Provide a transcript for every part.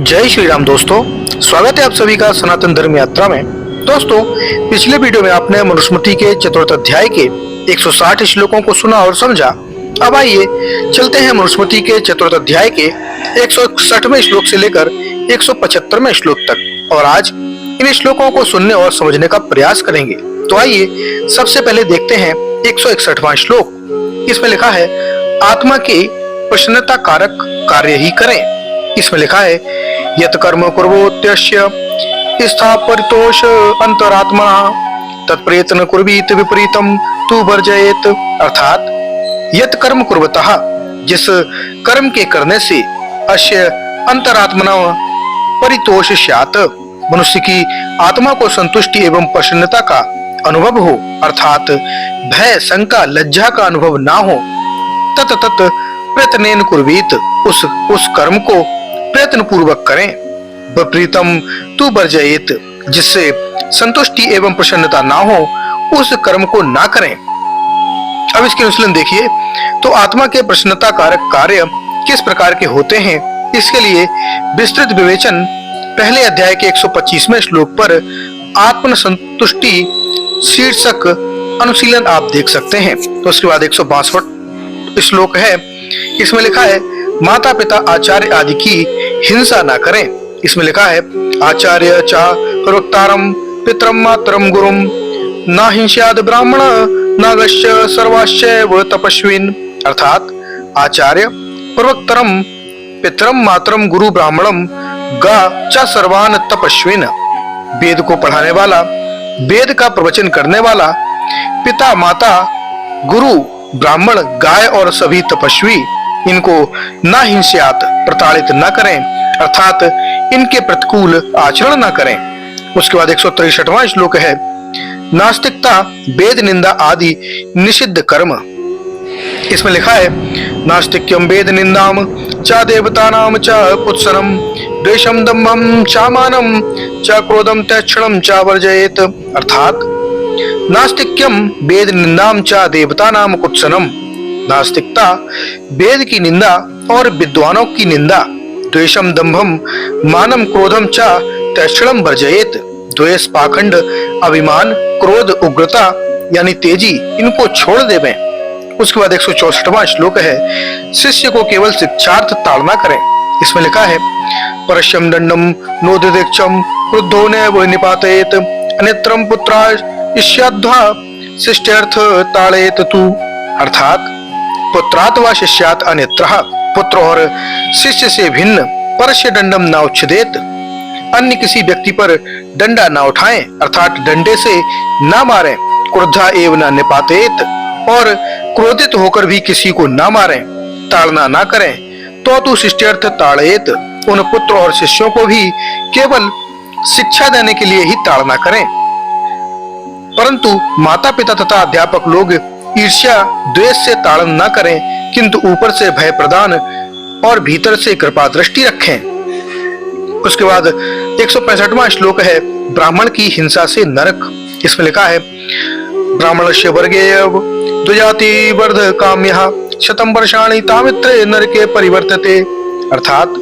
जय श्री राम दोस्तों, स्वागत है आप सभी का सनातन धर्म यात्रा में। दोस्तों, पिछले वीडियो में आपने मनुस्मृति के चतुर्थ अध्याय के 160 श्लोकों को सुना और समझा। अब आइए चलते हैं मनुस्मृति के चतुर्थ अध्याय के 161वें श्लोक से लेकर 175वें श्लोक तक और आज इन श्लोकों को सुनने और समझने का प्रयास करेंगे। तो आइए सबसे पहले देखते हैं 161वां श्लोक। इसमें लिखा है, आत्मा के प्रसन्नता कारक कार्य ही करें। इसमें लिखा है, यत कर्म कुर्वोत्यस्य स्थापरितोष अंतरात्मा तत्प्रयत्न कुर्वीत विपरीतम तु वर्जयेत। अर्थात यत कर्म कुर्वतः, जिस कर्म के करने से अस्य अंतरात्मना परितोष स्यात्, मनुष्य की आत्मा को संतुष्टि एवं प्रसन्नता का अनुभव हो, अर्थात भय शंका लज्जा का अनुभव ना हो, तत तत प्रयत्नेन कुर्वीत, उस कर्म को प्रयत्न पूर्वक करें। विपरीतम तु वर्जयेत, जिससे संतुष्टि एवं प्रसन्नता ना हो उस कर्म को ना करें। अब इसके अनुशीलन देखिए। तो आत्मा के प्रसन्नता कारक कार्य किस प्रकार के होते हैं, इसके लिए विस्तृत विवेचन पहले अध्याय के 125वें श्लोक पर आत्म संतुष्टि शीर्षक अनुशीलन आप देख सकते हैं। तो उसके बाद 162 श्लोक है। इसमें लिखा है, माता पिता आचार्य आदि की हिंसा ना करें। इसमें लिखा है, आचार्य चा प्रवक्तारम पितरम मातरम गुरुम ना हिंस्याद ब्राह्मण नागश्च सर्वाश्चैव तपस्विन। अर्थात आचार्य प्रवक्तरम पितरम मातरम गुरु ब्राह्मणम गा च सर्वान तपस्विन। वेद को पढ़ाने वाला, वेद का प्रवचन करने वाला, पिता माता गुरु ब्राह्मण गाय और सभी तपस्वी, इनको ना हिंस्यात प्रताड़ित न करें, अर्थात इनके प्रतिकूल आचरण न करें। उसके बाद 163वां श्लोक है, नास्तिकता वेद निंदा आदि निषिद्ध कर्म। इसमें लिखा है, नास्तिक्यम वेद निंदाम च देवतानाम च कुत्सनम द्वेषम दंभम च मानम च क्रोधम तैक्षणम च वर्जयेत। अर्थात नास्तिक्यम वेद निंदाम च देवतानाम कुत्सनम, नास्तिकता वेद की निंदा और विद्वानों की निंदा, द्वेषम दंभम मानम क्रोधम च तैक्षणम वर्जयेत, द्वेष पाखंड अभिमान क्रोध उग्रता यानी तेजी, इनको छोड़ देवें। उसके बाद 164वां श्लोक है, शिष्य को केवल शिक्षार्थ ताड़ना करें। इसमें लिखा है, परश्यम दंडम नोदिदेक्षम क्रुद्धो नैव निपातयेत अनेत्रम पुत्रा इष्याद्वा शिष्यर्थ ताड़येत तु। अर्थात पुत्रात् वा शिष्यात् अन्यत्रः, पुत्र और शिष्य से भिन्न परस्य दंडम न उच्छेदेत, अन्य किसी व्यक्ति पर डंडा न उठाएं, अर्थात डंडे से न मारें, क्रुद्धा एव न निपातेत, और क्रोधित होकर भी किसी को न मारें, ताड़ना न करें, तो तू शिष्यर्थ ताड़येत, उन पुत्र और शिष्यों को भी केवल शिक्षा देने के लिए ही ताड़ना करें। परंतु माता पिता तथा अध्यापक लोग ईर्ष्या द्वेष से ताड़न न करें, किंतु ऊपर से भय प्रदान और भीतर से कृपा दृष्टि रखें। उसके बाद 165वां श्लोक है, ब्राह्मण की हिंसा से नरक। इसमें लिखा है, ब्राह्मणस्य वर्गेय द्विजाति वर्ध काम्यः शतं वर्षाणि तामित्रे नरके परिवर्तते। अर्थात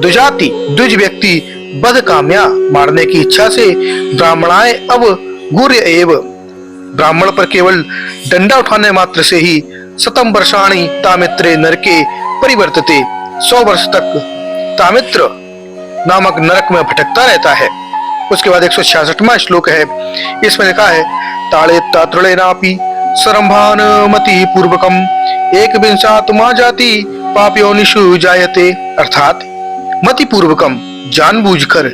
द्विजाति द्विज व्यक्ति वध काम्या मारने की इच्छा से ब्राह्मणाय अब गुर्य एव, ब्राह्मण पर केवल डंडा उठाने मात्र से ही शतम वर्षाणि तामित्रे नरके परिवर्तते, 100 वर्ष तक तामित्र नामक नरक में भटकता रहता है। उसके बाद 166वां श्लोक है। इसमें लिखा है, ताड़ेत्ता तृणेनापि सरंभान मति पूर्वकम एक विंशात्मा जाति पापयोनिषु जायते। अर्थात मति पूर्वकम जानबूझकर,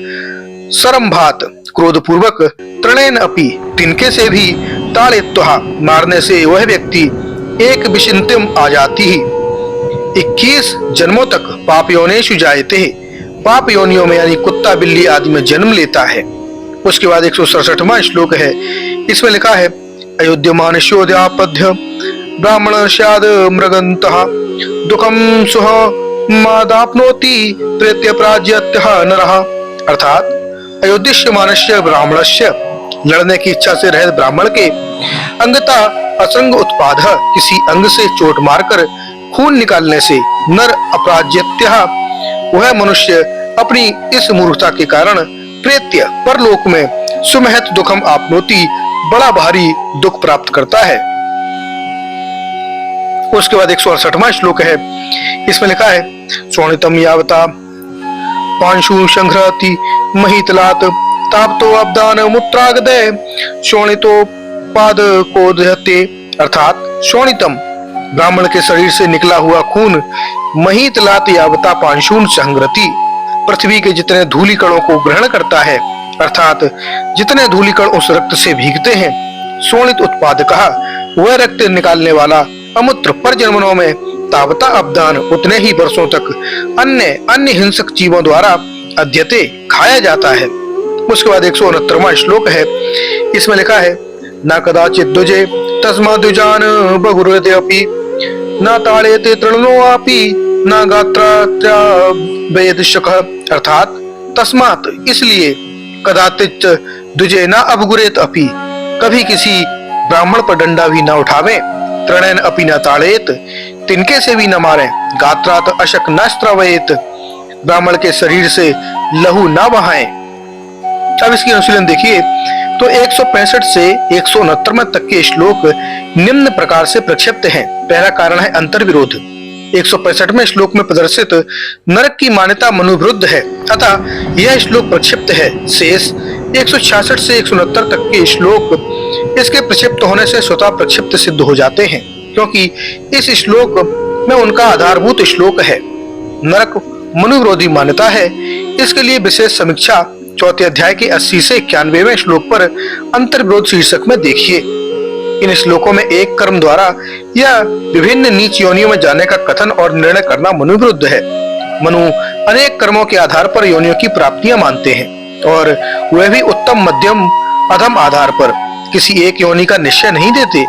सरंभात क्रोध पूर्वक, तृणेन अपि तिनके से भी, ताड़ेत्वा मारने से वह व्यक्ति एक विशिन्तिम आ जाती ही 21 जन्मों तक पाप योनिषु जायते है, पाप योनियों में यानी कुत्ता बिल्ली आदि में जन्म लेता है। उसके बाद 167वां श्लोक है। इसमें लिखा है, अयोध्यमानस्योद्यापद्य ब्राह्मण स्याद मृगन्तः दुखम सुह मादाप्नोति प्रेत्य प्राज्यत्यः नरः। अर्थात अयोध्यमानस्य ब्राह्मणस्य, लड़ने की इच्छा से रहित ब्राह्मण के अंगता असंग उत्पाद, किसी अंग से चोट मारकर खून निकालने से नर अपराज्यत्यः, वह मनुष्य अपनी इस मूर्खता के कारण प्रेत्य परलोक में सुमहत दुखम आपनोति, बड़ा भारी दुख प्राप्त करता है। उसके बाद 168वां श्लोक है, इसमें लिखा है शोणितम यावता पांशु संघ्रति महितलात तापतो अब्दान मूत्रागदय शोणितो पाद को दहते, अर्थात शोणितम ब्राह्मण के शरीर से निकला हुआ खून महितलात यावता पांशून संघ्रति, पृथ्वी के जितने धूली कणों को ग्रहण करता है, अर्थात जितने धूली कण उस रक्त से भीगते हैं। शोणित उत्पाद कहा, वह रक्त निकालने वाला अमूत्र पर जन्मों में तावता अब्दान, उतने ही वर्षों तक अन्य हिंसक जीवों द्वारा अद्यते खाया जाता है। उसके बाद 169वां श्लोक है, इसमें लिखा है न कदाचित दुजे तस्मा दुजान बहुरुते अपि न ताड़ेते तृणनो अपि न गात्रा वेद शक, अर्थात तस्मात इसलिए कदाचित दुजे न अवगुरेत अपि, कभी किसी ब्राह्मण पर डंडा भी न उठावे, तृणन अपि न ताड़ेत, तिनके से भी न मारे, गात्रात अशक न स्त्रवेत, ब्राह्मण के शरीर से लहू न बहाएं। अब इसकी अनुशीलन देखिए तो 165 से 169 तक के श्लोक निम्न प्रकार से प्रक्षिप्त हैं। पहला कारण है अंतर विरोध। 165वें श्लोक में प्रदर्शित नरक की मान्यता मनुविरुद्ध है, अतः यह श्लोक प्रक्षिप्त है। शेष 166 से 169 तक के श्लोक इसके प्रक्षिप्त होने से स्वतः प्रक्षिप्त सिद्ध हो जाते हैं, क्योंकि इस श्लोक में उनका आधारभूत श्लोक है। नरक मनुविरोधी मान्यता है, इसके लिए विशेष समीक्षा चौथे अध्याय के 80 से 91वें श्लोक पर अंतर विरोध शीर्षक में देखिए। इन श्लोकों में एक कर्म द्वारा या विभिन्न नीच योनियों में जाने का कथन और निर्णय करना मनुविरुद्ध है। मनु अनेक कर्मों के आधार पर योनियों की प्राप्तियां मानते हैं, और वह भी उत्तम मध्यम अधम आधार पर, किसी एक योनि का निश्चय नहीं देते,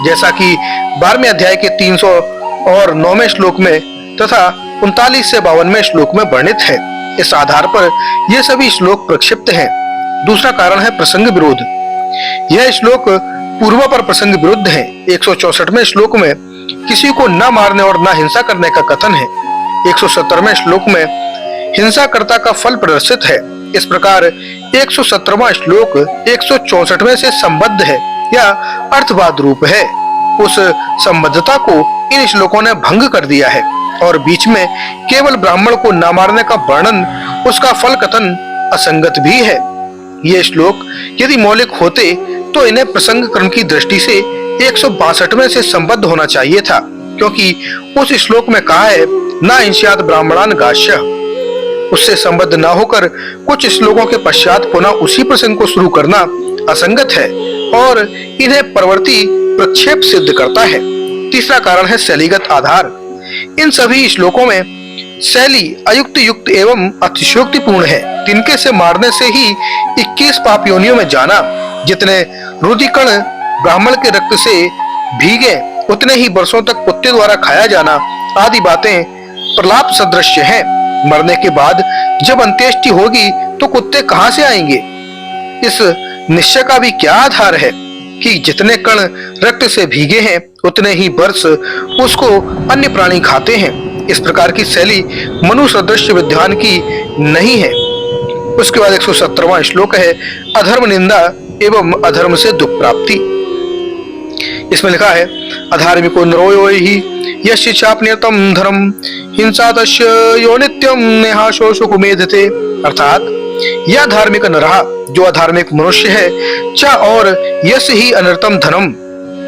जैसा कि 12वें अध्याय के 309वें श्लोक में तथा 39 से 52वें श्लोक में वर्णित है। इस आधार पर ये सभी श्लोक प्रक्षिप्त हैं। दूसरा कारण है प्रसंग विरोध। यह श्लोक पूर्व पर प्रसंग विरुद्ध है। 164वें श्लोक में किसी को न मारने और न हिंसा करने का कथन है। 170वें श्लोक में हिंसाकर्ता का फल प्रदर्शित है। इस प्रकार 117वां श्लोक 164वें से संबद्ध है या अर्थवाद रूप है। उस संबद्धता को इन श्लोकों ने भंग कर दिया है, और बीच में केवल ब्राह्मण को न मारने का वर्णन, उसका फल कथन असंगत भी है। ये श्लोक यदि मौलिक होते तो इन्हें प्रसंग क्रम की दृष्टि से 162वें से संबद्ध होना चाहिए था, क्योंकि उस श्लोक में कहा है न इंस्यात ब्राह्मणान गाश्य। उससे संबद्ध न होकर कुछ श्लोकों के पश्चात पुनः उसी प्रसंग को शुरू करना असंगत है और इन्हें परवर्ती प्रक्षेप सिद्ध करता है। तीसरा कारण है शैलीगत आधार। इन सभी श्लोकों में शैली अयुक्त युक्त एवं अतिशयोक्तिपूर्ण है। तिनके से मारने से ही 21 पाप योनियों में जाना, जितने रुधिकण ब्राह्मण के रक्त से भीगे उतने ही वर्षों तक कुत्ते द्वारा खाया जाना आदि बातें प्रलाप सदृश हैं। मरने के बाद जब अंत्येष्टि होगी तो कुत्ते कहां से आएंगे? इस निश्चय का भी क्या आधार है कि जितने कण रक्त से भीगे हैं उतने ही वर्ष उसको अन्य प्राणी खाते हैं। इस प्रकार की शैली मनु सदृश विद्वान की नहीं है। उसके बाद 117वां श्लोक है अधर्म निंदा एवं अधर्म से दुख प्राप्ति। इसमें लिखा है अधार्मिको नरो ही यस्य चापनियतम धर्म हिंसा तस्य यो नित्यम नेहाशो सुकुमेधते, अर्थात यह धार्मिक न रहा जो अधार्मिक मनुष्य है, चा और यश ही अनर्थम धर्म,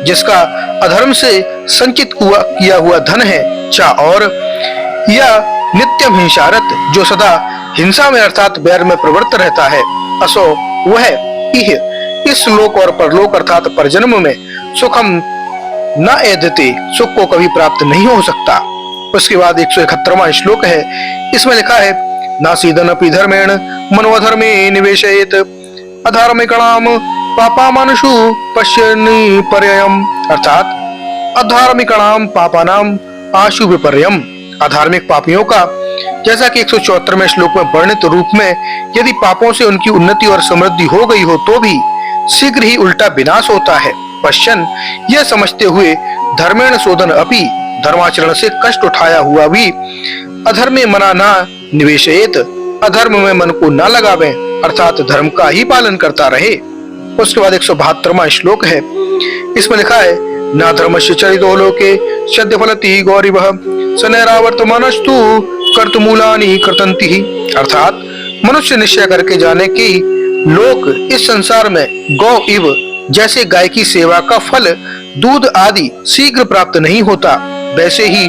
जिसका अधर्म से संचित किया हुआ धन है, चा और यह नित्यम हिंसारत, जो सदा हिंसा में अर्थात बैर में प्रवृत्त रहता है, असो वह इस लोक और परलोक अर्थात परजन्म में सुखम न एदते, सुख को कभी प्राप्त नहीं हो सकता। उसके बाद 171वां श्लोक है, इसमें लिखा है नासीदनपि धर्मेण मनोधर्मे निवेशयेत अधार्मिकाणाम पापामानुषु पश्यन्नि पर्ययम्, अर्थात अधार्मिकाणाम पापानाम आशु विपर्ययम्, अधार्मिक पापियों का जैसा कि 174वें श्लोक में वर्णित रूप में यदि पापों से उनकी उन्नति और समृद्धि हो गई हो तो भी शीघ्र ही उल्टा विनाश होता है। पश्चन यह समझते हुए धर्मेण शोधन अपि, धर्माचरण से कष्ट उठाया हुआ भी अधर्मे मना ना निवेशयेत, अधर्म में मन को न लगावे, अर्थात धर्म का ही पालन करता रहे। उसके बाद 172वां श्लोक है, इसमें लिखा है, न धर्मस्य चरितो लोके सद्य फलति गौरिवः सनैरावर्तमानस्तु कर्तुमूलानि कर्तन्ति। अर्थात मनुष्य निश्चय करके जाने कि लोक इस संसार में गौ इव जैसे गाय की सेवा का फल दूध आदि शीघ्र प्राप्त नहीं होता, वैसे ही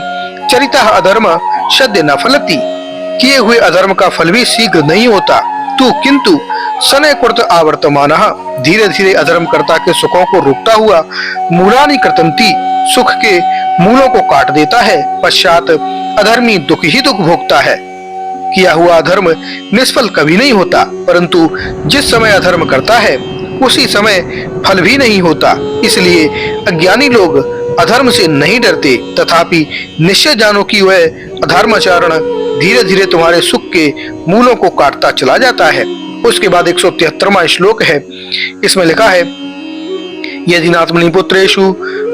चरितः अधर्म सद्य न फलति, किए हुए अधर्म का फल भी शीघ्र नहीं होता। तू किंतु सनय कृत आवर्तमान, धीरे धीरे अधर्म कर्ता के सुखों को रोकता हुआ मूलानि कर्तन्ति, सुख के मूलों को काट देता है। पश्चात अधर्मी दुख ही दुख भोगता है। किया हुआ अधर्म निष्फल कभी नहीं होता, परंतु जिस समय अधर्म करता है उसी समय फल भी नहीं होता। इसलिए अज्ञानी लोग अधर्म से नहीं डरते, तथापि निश्चय जानो कि वह अधर्माचरण धीरे धीरे तुम्हारे सुख के मूलों को काटता चला जाता है। उसके बाद 173वां श्लोक है, इसमें लिखा है, यदि नात्मनि पुत्रेषु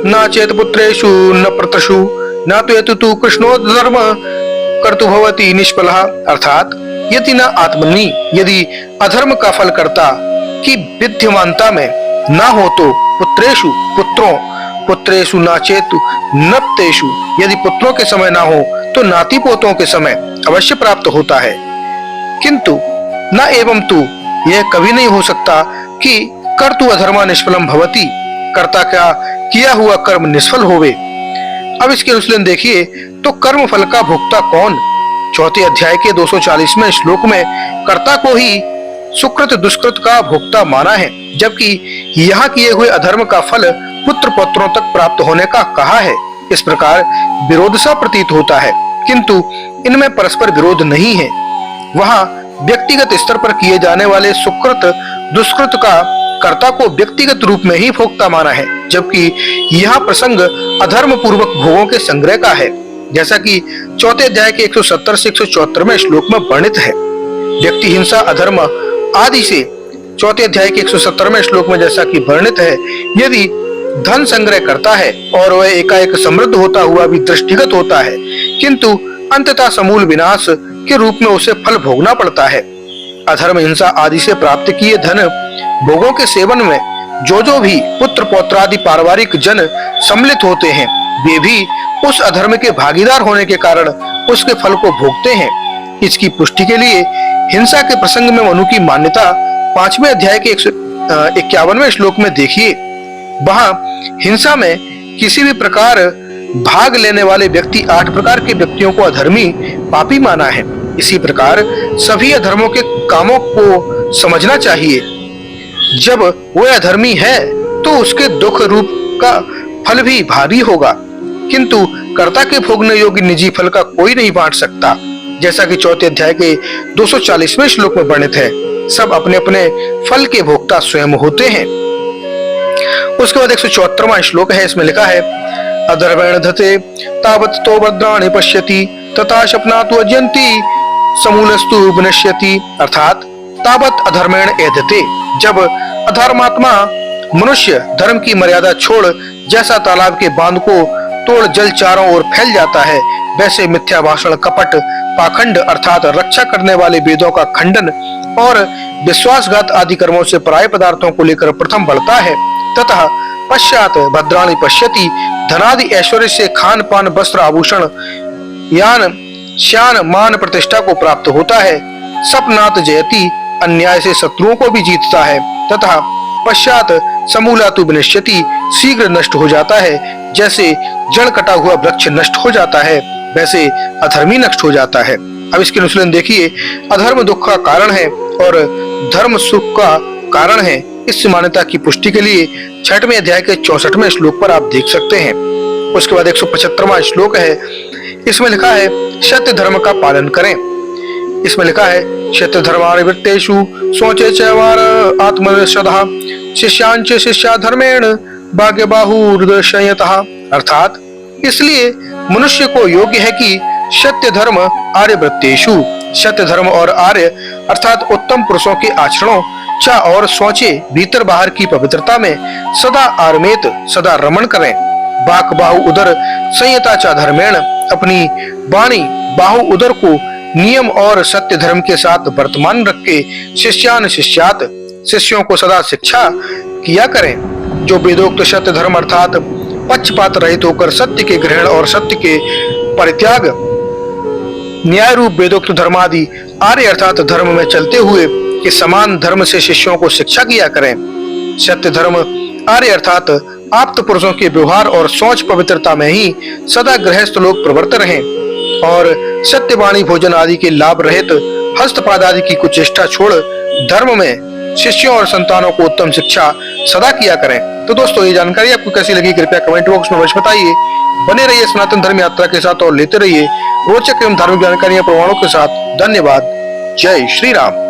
न चेत पुत्रेषु न प्रतषु न तो यतु तु कृष्णोद्धर्म कर्तु भवति निष्फलः। अर्थात यदि न आत्मनि, यदि अधर्म का फल करता की विद्यमानता में न हो तो पुत्रेषु पुत्रों, पुत्रेषु न चेतु नप्तेषु, यदि पुत्रों के समय ना हो तो नाती पोतों के समय अवश्य प्राप्त होता है। किंतु न एवं तू, यह कभी नहीं हो सकता कि कर्तु अधर्मा निष्फलम भवति, कर्ता का किया हुआ कर्म निष्फल होवे। अब इसके अनुसरण देखिए तो कर्म फल का भोक्ता कौन? चौथे अध्याय के 240वें श्लोक में कर्ता को ही सुकृत दुष्कृत का भोक्ता माना है, जबकि यहाँ किए हुए अधर्म का फल पुत्र पौत्रों तक प्राप्त होने का कहा है। इस प्रकार विरोध सा प्रतीत होता है, किंतु इनमें परस्पर विरोध नहीं है। वहाँ व्यक्तिगत स्तर पर किए जाने वाले सुकृत दुष्कृत का कर्ता को व्यक्तिगत रूप में ही भोक्ता माना है, जबकि यह प्रसंग अधर्म पूर्वक भोगों के संग्रह का है, जैसा कि चौथे अध्याय के 170 से 174वें श्लोक में वर्णित है। व्यक्ति हिंसा अधर्म आदि से चौथे अध्याय के 170वें श्लोक में जैसा कि वर्णित है, यदि धन संग्रह करता है और वह एकाएक समृद्ध होता हुआ भी दृष्टिगत होता है, किंतु अंततः समूल विनाश के रूप में उसे फल भोगना पड़ता है। अधर्म हिंसा आदि से प्राप्त किए धन भोगों के सेवन में जो भी पुत्र पौत्र आदि पारिवारिक जन सम्मिलित होते हैं, वे भी उस अधर्म के भागीदार होने के कारण उसके फल को भोगते हैं। इसकी पुष्टि के लिए हिंसा के प्रसंग में मनु की मान्यता 5वें अध्याय के 51वें श्लोक में देखिए। वहाँ हिंसा में किसी भी प्रकार भाग लेने वाले व्यक्ति 8 प्रकार के व्यक्तियों को अधर्मी पापी माना है। इसी प्रकार सभी अधर्मों के कामों को समझना चाहिए। जब वह अधर्मी है तो उसके दुख रूप का फल भी भारी होगा, किंतु कर्ता के भोगने योग्य निजी फल का कोई नहीं बांट सकता, जैसा कि चौथे अध्याय के 240वें श्लोक में वर्णित है। सब अपने अपने फल के भोक्ता स्वयं होते हैं। उसके बाद 174वां श्लोक है, इसमें लिखा है, अधर्मेण धते तावत् तो भद्राणि पश्यति तथा शपनातु अज्यन्ति समूलस्तु विनश्यति। अर्थात तावत् अधर्मेण एधते, जब अधर्मात्मा मनुष्य धर्म की मर्यादा छोड़ जैसा तालाब के बांध को तोड़ जल चारों ओर फैल जाता है, वैसे मिथ्या भाषण कपट पाखंड अर्थात रक्षा करने वाले वेदों का खंडन और विश्वासघात आदि कर्मों से पराये पदार्थों को लेकर प्रथम बढ़ता है, तथा पश्चात भद्राणि पश्यति, धनादि ऐश्वर्य से खान पान वस्त्र आभूषण यान श्यान मान प्रतिष्ठा को प्राप्त होता है। सपनात जयति, अन्याय से शत्रुओं को भी जीतता है, तथा पश्चात समूलातु विनश्यति, शीघ्र नष्ट हो जाता है। जैसे जड़ कटा हुआ वृक्ष नष्ट हो जाता है, वैसे अधर्मी नष्ट हो जाता है। अब इसके अनुसरण देखिए, अधर्म दुख का कारण है और धर्म सुख का कारण है। इस मान्यता की पुष्टि के लिए 6वें अध्याय के 64वें श्लोक पर आप देख सकते हैं। उसके बाद 175वां श्लोक है, इसमें लिखा है, सत्य धर्म का पालन करें। इसमें लिखा है, सत्य धर्माणि वृत्तेषु सोचे चैवार आत्मनिषदः शिष्यांच शिष्या धर्मेण भाग्य बाहुर्दशयतः। अर्थात इसलिए मनुष्य को योग्य है कि सत्य धर्म आर्य वृत्तेषु, सत्य धर्म और आर्य अर्थात उत्तम पुरुषों के आचरणों चा और सोचे भीतर बाहर की पवित्रता में सदा आरमेत सदा रमण करें। बाक बाहु उदर संयता चा धर्मेण, अपनी वाणी बाहु उदर को नियम और सत्य धर्म के साथ वर्तमान रख के शिष्यान शिष्यात शिष्यों को सदा शिक्षा किया करें। जो वेदोक्त सत्य धर्म अर्थात पक्षपात रहित होकर सत्य के ग्रहण और सत्य के परित्याग न्याय रूप वेदोक्त धर्मादि आर्य अर्थात धर्म में चलते हुए कि समान धर्म से शिष्यों को शिक्षा किया करें। सत्य धर्म आर्य अर्थात आप्त पुरुषों के व्यवहार और सोच पवित्रता में ही सदा गृहस्थ लोग प्रवृत्त रहें और सत्यवाणी भोजन आदि के लाभ रहित हस्तपाद आदि की कुचेष्टा छोड़ धर्म में शिष्यों और संतानों को उत्तम शिक्षा सदा किया करें। तो दोस्तों, ये जानकारी आपको कैसी लगी कृपया कमेंट बॉक्स में अवश्य बताइए। बने रहिए सनातन धर्म यात्रा के साथ और लेते रहिए रोचक एवं धार्मिक जानकारियां प्रमाणों के साथ। धन्यवाद। जय श्री राम।